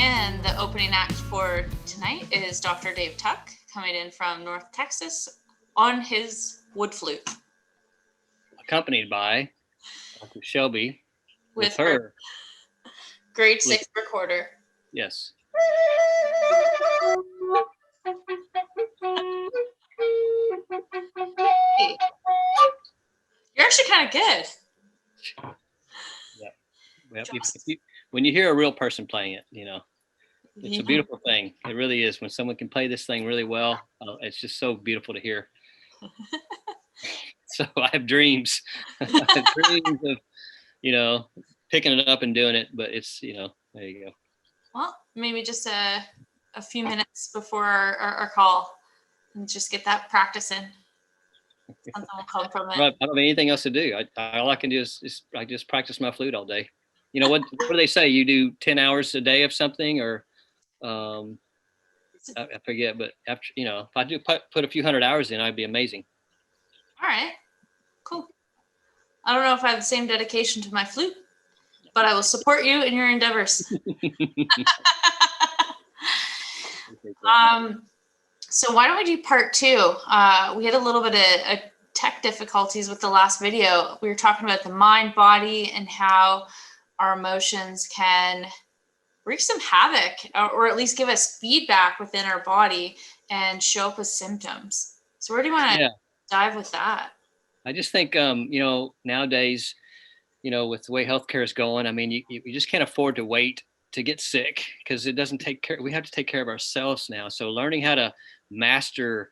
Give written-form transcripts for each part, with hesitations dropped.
And the opening act for tonight is Dr. Dave Tuck, coming in from North Texas on his wood flute. Accompanied by Dr. Shelby with her grade 6 recorder. Yes. You're actually kind of good. Yeah. Well, when you hear a real person playing it, it's a beautiful thing. It really is. When someone can play this thing really well, it's just so beautiful to hear. So I have dreams. I have dreams of, picking it up and doing it, but it's, there you go. Well, maybe just a few minutes before our call and just get that practice in. Something will come from it. I don't have anything else to do. All I can do is I just practice my flute all day. What do they say? You do 10 hours a day of something, or I forget, but after, if I do put a few hundred hours in, I'd be amazing. All right, cool. I don't know if I have the same dedication to my flute, but I will support you in your endeavors. So why don't we do part 2? We had a little bit of tech difficulties with the last video. We were talking about the mind, body, and how our emotions can wreak some havoc, or at least give us feedback within our body and show up with symptoms. So where do you want to dive with that? I just think, nowadays, with the way healthcare is going, I mean, you just can't afford to wait to get sick, because it doesn't take care. We have to take care of ourselves now. So learning how to master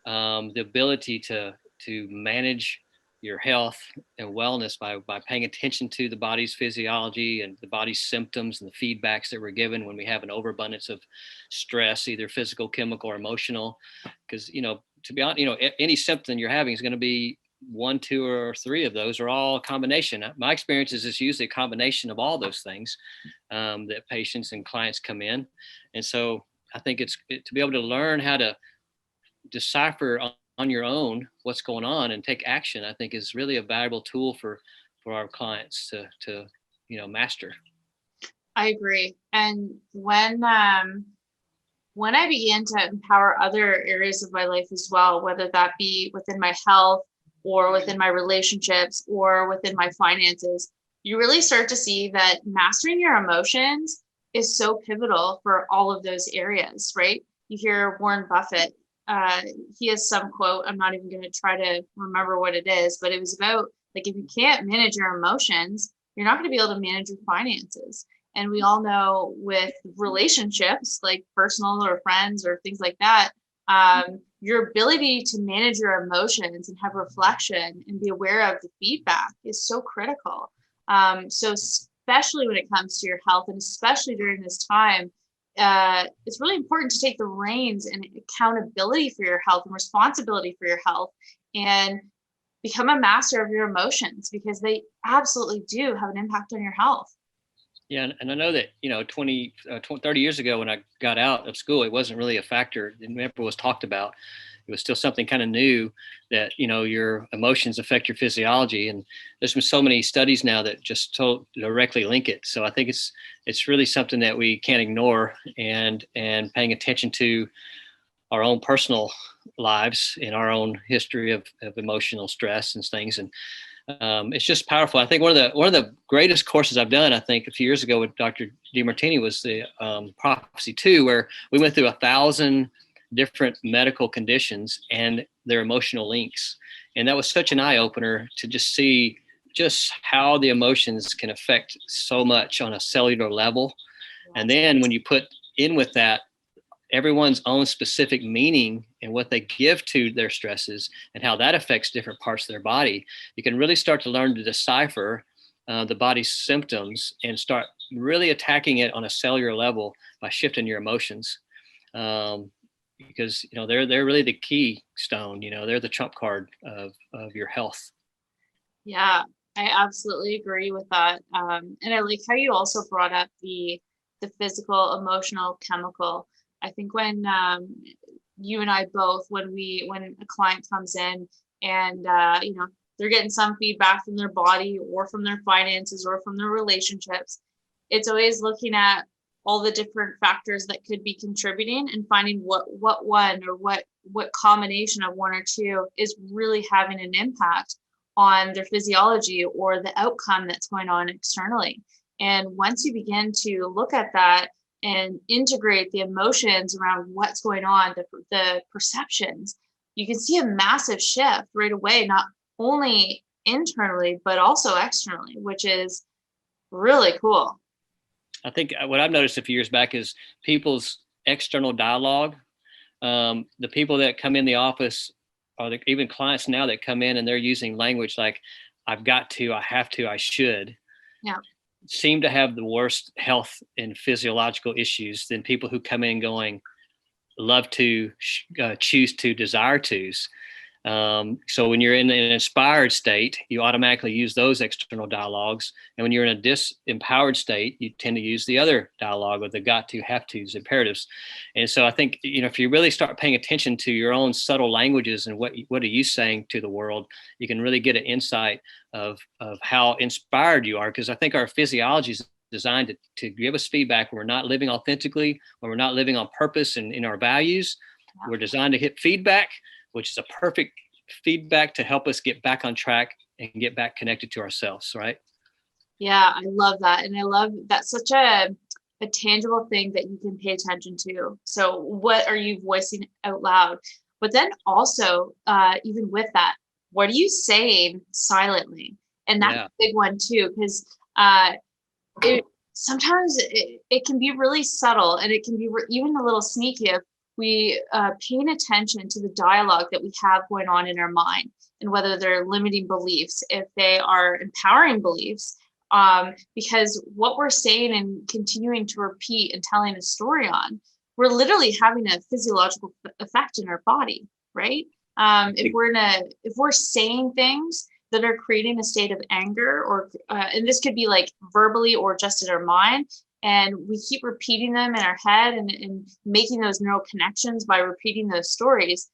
the ability to manage your health and wellness by paying attention to the body's physiology and the body's symptoms and the feedbacks that we're given when we have an overabundance of stress, either physical, chemical, or emotional. Because, to be honest, any symptom you're having is going to be 1, 2, or 3 of those, are all a combination. My experience is it's usually a combination of all those things that patients and clients come in. And so I think to be able to learn how to decipher on your own what's going on and take action, I think is really a valuable tool for our clients to master. I agree. And when I began to empower other areas of my life as well, whether that be within my health or within my relationships or within my finances, you really start to see that mastering your emotions is so pivotal for all of those areas, right? You hear Warren Buffett, he has some quote, I'm not even going to try to remember what it is, but it was about, like, if you can't manage your emotions, you're not going to be able to manage your finances. And we all know with relationships, like personal or friends or things like that, your ability to manage your emotions and have reflection and be aware of the feedback is so critical. So especially when it comes to your health, and especially during this time, it's really important to take the reins and accountability for your health and responsibility for your health, and become a master of your emotions, because they absolutely do have an impact on your health. Yeah. And I know that, 30 years ago when I got out of school, it wasn't really a factor. It never was talked about. It was still something kind of new that, your emotions affect your physiology. And there's been so many studies now that just directly link it. So I think it's really something that we can't ignore, and paying attention to our own personal lives and our own history of emotional stress and things. And it's just powerful. I think one of the greatest courses I've done, I think a few years ago with Dr. Demartini, was the Prophecy 2, where we went through 1,000 different medical conditions and their emotional links. And that was such an eye opener to just see just how the emotions can affect so much on a cellular level. And then when you put in with that everyone's own specific meaning and what they give to their stresses and how that affects different parts of their body, you can really start to learn to decipher the body's symptoms and start really attacking it on a cellular level by shifting your emotions. Because they're really the keystone. They're the trump card of your health. Yeah, I absolutely agree with that. And I like how you also brought up the physical, emotional, chemical. I think when you and I both, when a client comes in and they're getting some feedback from their body or from their finances or from their relationships, it's always looking at, all the different factors that could be contributing and finding what one or what combination of one or two is really having an impact on their physiology or the outcome that's going on externally. And once you begin to look at that and integrate the emotions around what's going on, the perceptions, you can see a massive shift right away, not only internally, but also externally, which is really cool. I think what I've noticed a few years back is people's external dialogue. The people that come in the office, or even clients now that come in and they're using language like "I've got to," "I have to," "I should," Yeah. seem to have the worst health and physiological issues than people who come in going "love to," "choose to," "desire tos." So when you're in an inspired state, you automatically use those external dialogues. And when you're in a disempowered state, you tend to use the other dialogue of the got to, have to's, imperatives. And so I think, if you really start paying attention to your own subtle languages and what are you saying to the world, you can really get an insight of how inspired you are. Because I think our physiology is designed to give us feedback when we're not living authentically, when we're not living on purpose and in our values. We're designed to hit feedback, which is a perfect feedback to help us get back on track and get back connected to ourselves, right? Yeah, I love that. And I love that's such a tangible thing that you can pay attention to. So what are you voicing out loud? But then also, even with that, what are you saying silently? And that's a big one too, because sometimes it can be really subtle, and it can be even a little sneaky if we paying attention to the dialogue that we have going on in our mind, and whether they're limiting beliefs, if they are empowering beliefs, because what we're saying and continuing to repeat and telling a story on, we're literally having a physiological effect in our body, right? If we're saying things that are creating a state of anger, or and this could be like verbally or just in our mind, and we keep repeating them in our head and making those neural connections by repeating those stories,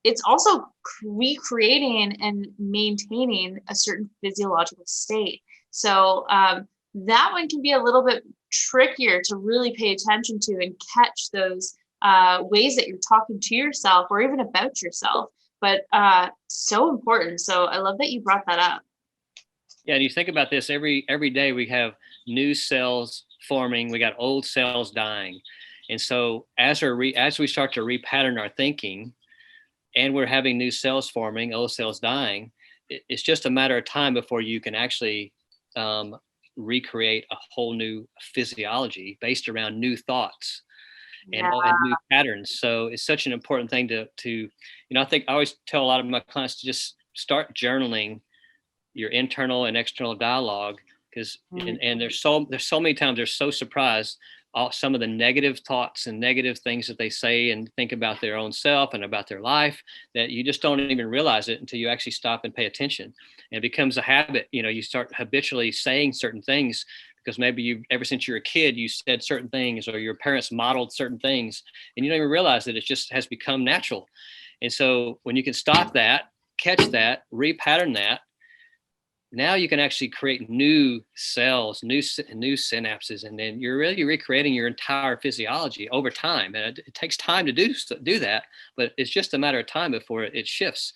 it's also recreating and maintaining a certain physiological state. So that one can be a little bit trickier to really pay attention to and catch those ways that you're talking to yourself or even about yourself. But so important. So I love that you brought that up. Yeah, and you think about this every day we have new cells forming, we got old cells dying. And so as we start to repattern our thinking, and we're having new cells forming, old cells dying, it's just a matter of time before you can actually recreate a whole new physiology based around new thoughts and new patterns. So it's such an important thing to I think I always tell a lot of my clients to just start journaling your internal and external dialogue, because and there's so many times they're so surprised some of the negative thoughts and negative things that they say and think about their own self and about their life, that you just don't even realize it until you actually stop and pay attention. And it becomes a habit. You start habitually saying certain things because maybe ever since you're a kid, you said certain things, or your parents modeled certain things, and you don't even realize that it just has become natural. And so when you can stop that, catch that, repattern that, now you can actually create new cells, new synapses, and then you're really recreating your entire physiology over time. And it takes time to do that, but it's just a matter of time before it shifts.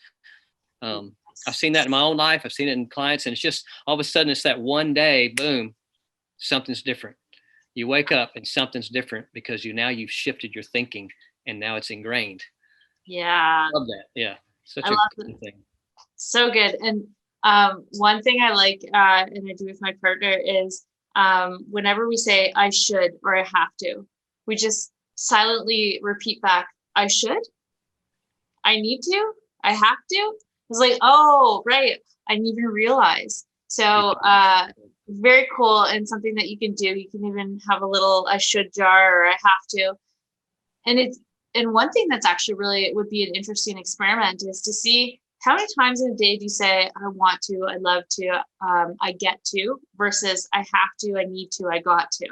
I've seen that in my own life. I've seen it in clients, and it's just all of a sudden it's that one day, boom, something's different. You wake up and something's different because you've shifted your thinking, and now it's ingrained. Yeah. I love that. Yeah. Such a good thing. So good. And one thing I like, and I do with my partner, is whenever we say I should or I have to, we just silently repeat back, I should, I need to, I have to. It's like, oh, right. I didn't even realize. So very cool, and something that you can do. You can even have a little I should jar or I have to. And one thing that's actually really would be an interesting experiment is to see how many times in a day do you say, I want to, I love to, I get to, versus I have to, I need to, I got to.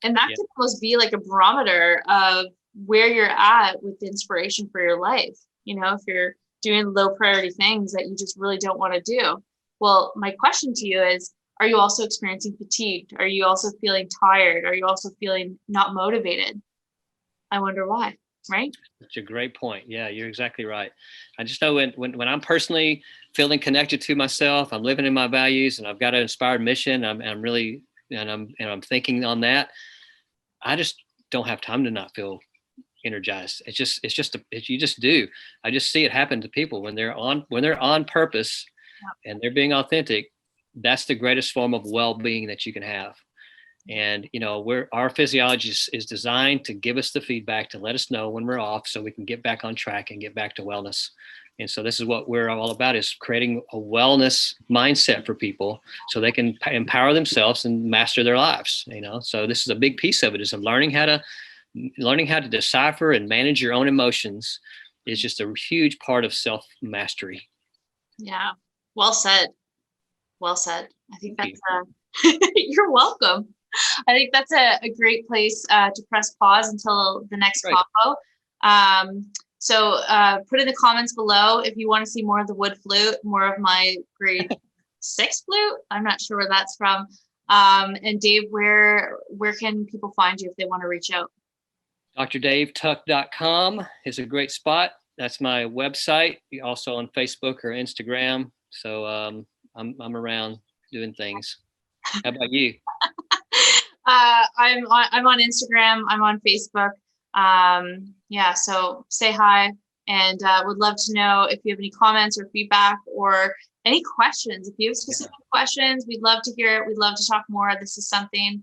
And that can almost be like a barometer of where you're at with inspiration for your life. If you're doing low priority things that you just really don't want to do. Well, my question to you is, are you also experiencing fatigue? Are you also feeling tired? Are you also feeling not motivated? I wonder why, right? That's a great point. Yeah, you're exactly right. I just know when I'm personally feeling connected to myself, I'm living in my values, and I've got an inspired mission. I'm really, and I'm thinking on that. I just don't have time to not feel energized. You just do. I just see it happen to people when they're on purpose and they're being authentic. That's the greatest form of well-being that you can have. And our physiology is designed to give us the feedback, to let us know when we're off, so we can get back on track and get back to wellness. And so this is what we're all about, is creating a wellness mindset for people so they can empower themselves and master their lives. So this is a big piece of it, is of learning how to decipher and manage your own emotions is just a huge part of self-mastery. Yeah. Well said. Well said. I think that's you're welcome. I think that's a great place to press pause until the next combo. So put in the comments below if you want to see more of the wood flute, more of my grade 6 flute. I'm not sure where that's from. And Dave, where can people find you if they want to reach out? DrDaveTuck.com is a great spot. That's my website. Also on Facebook or Instagram. So I'm around doing things. How about you? I'm on Instagram. I'm on Facebook. So say hi, and would love to know if you have any comments or feedback or any questions. If you have specific questions, we'd love to hear it. We'd love to talk more. This is something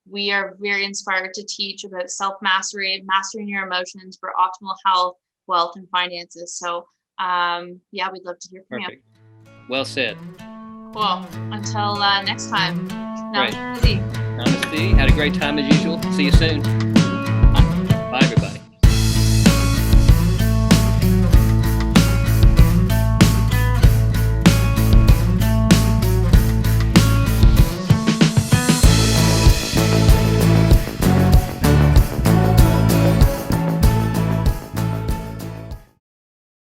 we are very inspired to teach about: self-mastery, mastering your emotions for optimal health, wealth, and finances. So we'd love to hear from you. Well said. Cool. Until next time. Great. Namaste. Namaste. Had a great time as usual. See you soon.